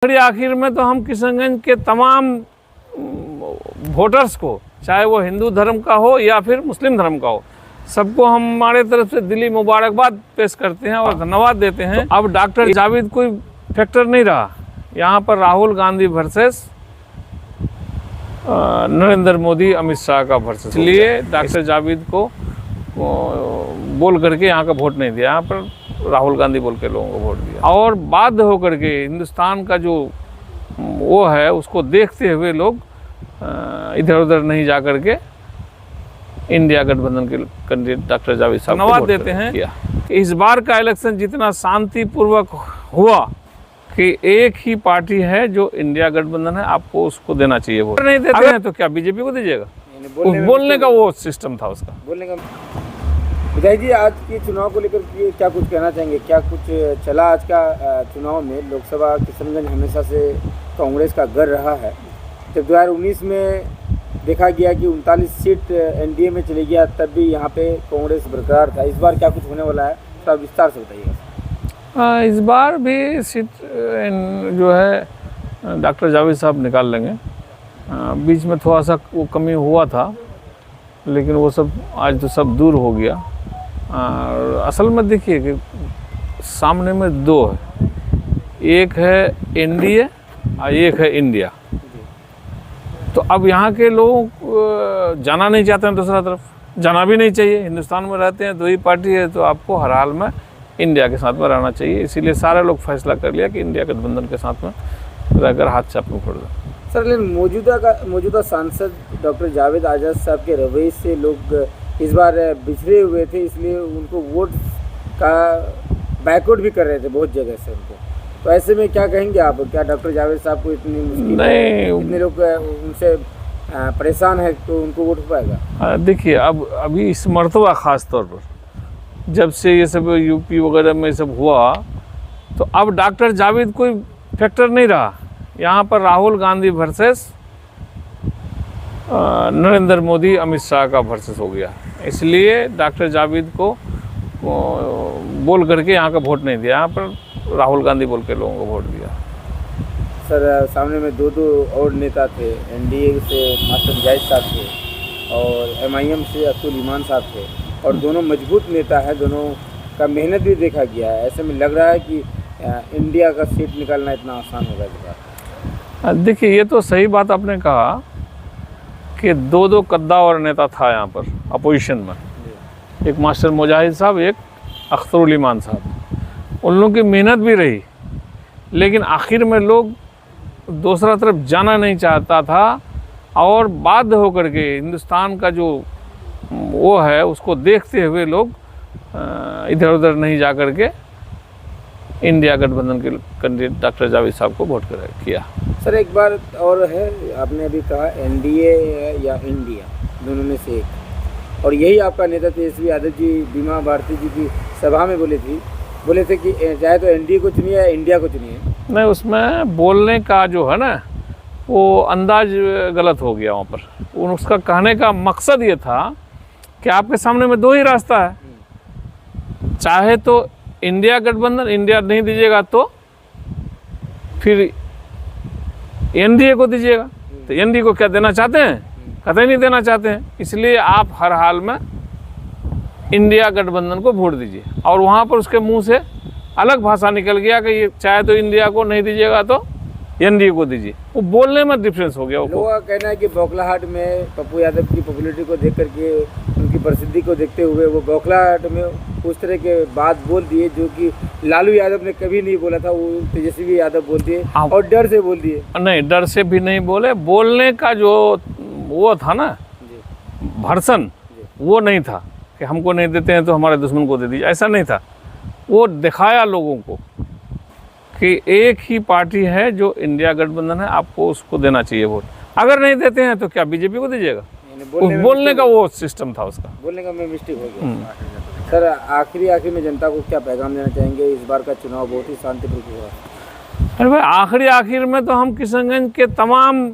आखिर में तो हम किशनगंज के तमाम वोटर्स को, चाहे वो हिंदू धर्म का हो या फिर मुस्लिम धर्म का हो, सबको हमारे तरफ से दिली मुबारकबाद पेश करते हैं और धन्यवाद देते हैं। तो अब डॉक्टर जावेद कोई फैक्टर नहीं रहा, यहाँ पर राहुल गांधी वर्सेस नरेंद्र मोदी अमित शाह का वर्सेस, इसलिए डॉक्टर जावेद को बोल करके यहाँ का वोट नहीं दिया, यहाँ पर राहुल गांधी बोल के लोगों को वोट दिया। और बाध्य होकर के हिंदुस्तान का जो वो है उसको देखते हुए लोग इधर उधर नहीं जा करके इंडिया गठबंधन के कैंडिडेट डॉक्टर जावेद साहब को धन्यवाद देते हैं कि इस बार का इलेक्शन जितना शांतिपूर्वक हुआ कि एक ही पार्टी है जो इंडिया गठबंधन है, आपको उसको देना चाहिए वोट। नहीं देते हैं तो क्या बीजेपी को दीजिएगा? बोलने का वो सिस्टम था उसका बोलने का। विधायक जी, आज के चुनाव को लेकर के क्या कुछ कहना चाहेंगे? क्या कुछ चला आज का चुनाव में? लोकसभा किशनगंज हमेशा से कांग्रेस का गढ़ रहा है। जब 2019 में देखा गया कि 39 सीट एनडीए में चली गया, तब भी यहाँ पे कांग्रेस बरकरार था। इस बार क्या कुछ होने वाला है, थोड़ा विस्तार से बताइएगा। इस बार भी सीट जो है डॉक्टर जावेद साहब निकाल लेंगे। बीच में थोड़ा सा वो कमी हुआ था, लेकिन वो सब आज तो सब दूर हो गया। और असल में देखिए कि सामने में दो है, एक है एनडीए और एक है इंडिया। तो अब यहाँ के लोग जाना नहीं चाहते हैं दूसरा तरफ, जाना भी नहीं चाहिए। हिंदुस्तान में रहते हैं, दो ही पार्टी है, तो आपको हर हाल में इंडिया के साथ में रहना चाहिए। इसीलिए सारे लोग फैसला कर लिया कि इंडिया गठबंधन के साथ में रहकर हाथ चाप में फोड़ दें। सर, लेकिन मौजूदा सांसद डॉक्टर जावेद आजाद साहब के रवैये से लोग इस बार बिछड़े हुए थे, इसलिए उनको वोट का बैकआउट भी कर रहे थे बहुत जगह से उनको। तो ऐसे में क्या कहेंगे आप? क्या डॉक्टर जावेद साहब को इतनी मुश्किल, इतने लोग उनसे परेशान है, तो उनको वोट हो पाएगा? देखिए, अभी इस मरतबा ख़ास तौर पर जब से ये सब यूपी वगैरह में सब हुआ, तो अब डॉक्टर जावेद कोई फैक्टर नहीं रहा। यहाँ पर राहुल गांधी वर्सेस नरेंद्र मोदी अमित शाह का वर्सेस हो गया, इसलिए डॉक्टर जावेद को बोल करके यहाँ का वोट नहीं दिया, यहाँ पर राहुल गांधी बोल के लोगों को वोट दिया। सर, सामने में दो और नेता थे। एनडीए से मास्टर मुजाहिद साहब थे और एमआईएम से अब्दुल ईमान साहब थे, और दोनों मजबूत नेता है, दोनों का मेहनत भी देखा गया है। ऐसे में लग रहा है कि इंडिया का सीट निकालना इतना आसान होगा इस बार। देखिए, ये तो सही बात आपने कहा कि दो कद्दावर नेता था यहाँ पर अपोजिशन में, एक मास्टर मुजाहिद साहब, एक अख्तरुल ईमान साहब। उन लोगों की मेहनत भी रही, लेकिन आखिर में लोग दूसरा तरफ जाना नहीं चाहता था, और बाध्य होकर के हिंदुस्तान का जो वो है उसको देखते हुए लोग इधर उधर नहीं जा कर के इंडिया गठबंधन के कैंडिडेट डॉक्टर जावेद साहब को वोट किया। सर, एक बार और है, आपने अभी कहा एनडीए या इंडिया, दोनों में से एक, और यही आपका नेता तेजस्वी यादव जी बीमा भारती जी की सभा में बोले थे कि चाहे तो एनडीए को चुनिए या इंडिया को चुनिए। नहीं, उसमें बोलने का जो है ना वो अंदाज गलत हो गया वहाँ पर। उसका कहने का मकसद ये था कि आपके सामने में दो ही रास्ता है, चाहे तो इंडिया गठबंधन, इंडिया नहीं दीजिएगा तो फिर एनडीए को दीजिएगा। तो एनडीए को क्या देना चाहते हैं? कतई नहीं देना चाहते हैं, इसलिए आप हर हाल में इंडिया गठबंधन को वोट दीजिए। और वहाँ पर उसके मुंह से अलग भाषा निकल गया कि ये चाहे तो इंडिया को नहीं दीजिएगा तो एनडीए को दीजिए। वो बोलने में डिफरेंस हो गया। लोगों का कहना है कि बौखलाहट में पप्पू यादव की पॉपुलैरिटी को देख करके, उनकी प्रसिद्धि को देखते हुए वो बौखलाहट में उस तरह के बात बोल दिए जो कि लालू यादव ने कभी नहीं बोला था, वो तेजस्वी यादव बोल दिए और डर से बोल दिए। नहीं, डर से भी नहीं बोले, बोलने का जो वो था ना भर्सन, वो नहीं था कि हमको नहीं देते हैं तो हमारे दुश्मन को दे दीजिए, ऐसा नहीं था। वो दिखाया लोगों को कि एक ही पार्टी है जो इंडिया गठबंधन है, आपको उसको देना चाहिए वोट। अगर नहीं देते हैं तो क्या बीजेपी को दीजिएगा? बोलने का वो सिस्टम था उसका, बोलने का मिस्टेक हो गया। सर, आखिरी में जनता को क्या पैगाम देना चाहेंगे? इस बार का चुनाव बहुत ही शांतिपूर्ण हुआ। अरे भाई, आखिर में तो हम किशनगंज के तमाम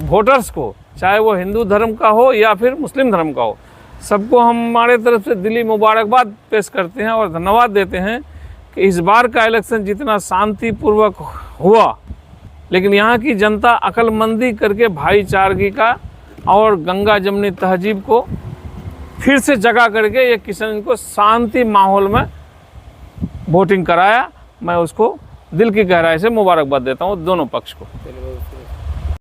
वोटर्स को, चाहे वो हिंदू धर्म का हो या फिर मुस्लिम धर्म का हो, सबको हमारे तरफ से दिली मुबारकबाद पेश करते हैं और धन्यवाद देते हैं कि इस बार का इलेक्शन जितना शांतिपूर्वक हुआ, लेकिन यहाँ की जनता अक्लमंदी करके भाईचारगी का और गंगा जमनी तहजीब को फिर से जगा करके ये किशनगंज को शांति माहौल में वोटिंग कराया। मैं उसको दिल की गहराई से मुबारकबाद देता हूँ दोनों पक्ष को। चलिए,